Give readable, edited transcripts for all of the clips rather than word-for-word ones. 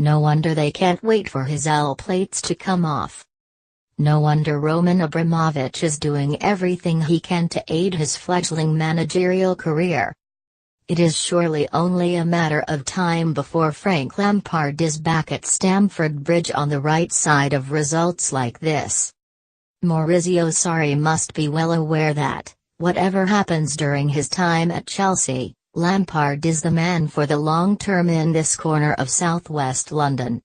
No wonder they can't wait for his L plates to come off. No wonder Roman Abramovich is doing everything he can to aid his fledgling managerial career. It is surely only a matter of time before Frank Lampard is back at Stamford Bridge on the right side of results like this. Maurizio Sarri must be well aware that, whatever happens during his time at Chelsea, Lampard is the man for the long term in this corner of southwest London.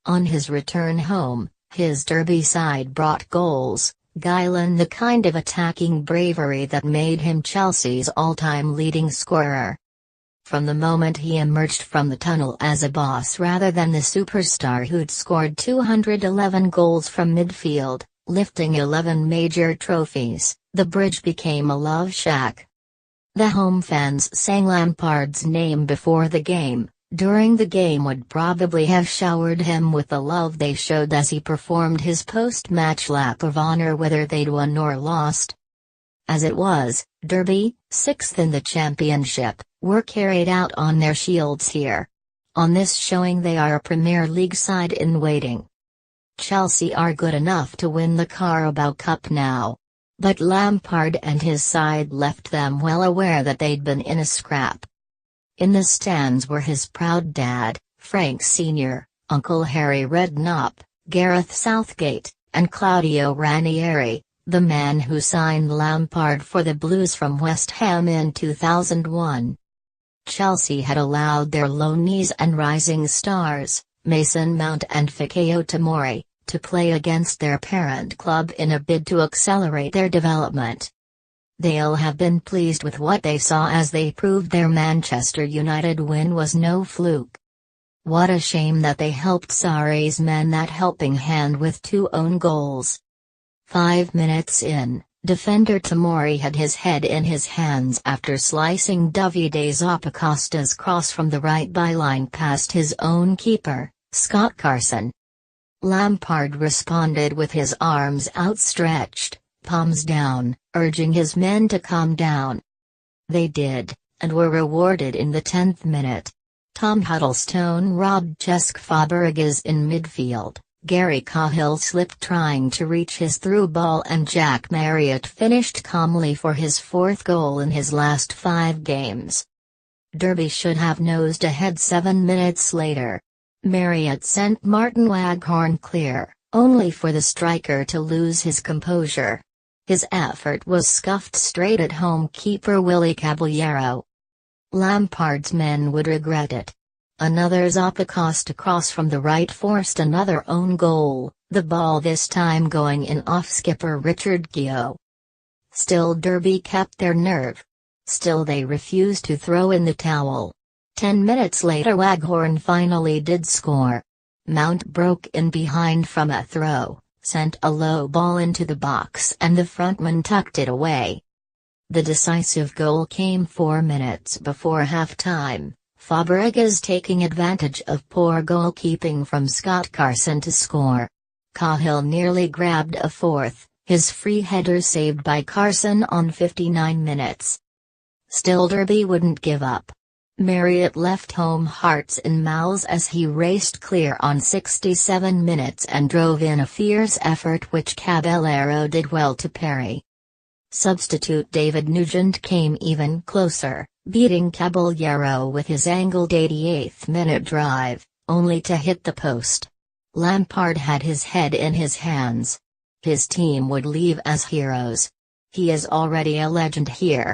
On his return home, his Derby side brought goals, Guilan the kind of attacking bravery that made him Chelsea's all-time leading scorer. From the moment he emerged from the tunnel as a boss rather than the superstar who'd scored 211 goals from midfield, lifting 11 major trophies, the Bridge became a love shack. The home fans sang Lampard's name before the game. During the game would probably have showered him with the love they showed as he performed his post-match lap of honor whether they'd won or lost. As it was, Derby, 6th in the championship, were carried out on their shields here. On this showing they are a Premier League side in waiting. Chelsea are good enough to win the Carabao Cup now. But Lampard and his side left them well aware that they'd been in a scrap. In the stands were his proud dad, Frank Sr., Uncle Harry Redknapp, Gareth Southgate, and Claudio Ranieri, the man who signed Lampard for the Blues from West Ham in 2001. Chelsea had allowed their loanees and rising stars, Mason Mount and Fikayo Tomori, to play against their parent club in a bid to accelerate their development. They'll have been pleased with what they saw as they proved their Manchester United win was no fluke. What a shame that they helped Sarri's men that helping hand with 2 own goals. 5 minutes in, defender Tomori had his head in his hands after slicing Davide Zappacosta's cross from the right byline past his own keeper, Scott Carson. Lampard responded with his arms outstretched, palms down, urging his men to calm down. They did, and were rewarded in the 10th minute. Tom Huddlestone robbed Cesc Fabregas in midfield, Gary Cahill slipped trying to reach his through ball and Jack Marriott finished calmly for his 4th goal in his last 5 games. Derby should have nosed ahead 7 minutes later. Marriott sent Martin Waghorn clear, only for the striker to lose his composure. His effort was scuffed straight at home keeper Willy Caballero. Lampard's men would regret it. Another Zappacosta cross from the right forced another own goal, the ball this time going in off skipper Richard Keogh. Still Derby kept their nerve. Still they refused to throw in the towel. 10 minutes later Waghorn finally did score. Mount broke in behind from a throw, sent a low ball into the box and the frontman tucked it away. The decisive goal came 4 minutes before halftime, Fabregas taking advantage of poor goalkeeping from Scott Carson to score. Cahill nearly grabbed a 4th, his free header saved by Carson on 59 minutes. Still Derby wouldn't give up. Marriott left home hearts in mouths as he raced clear on 67 minutes and drove in a fierce effort which Caballero did well to parry. Substitute David Nugent came even closer, beating Caballero with his angled 88th minute drive, only to hit the post. Lampard had his head in his hands. His team would leave as heroes. He is already a legend here.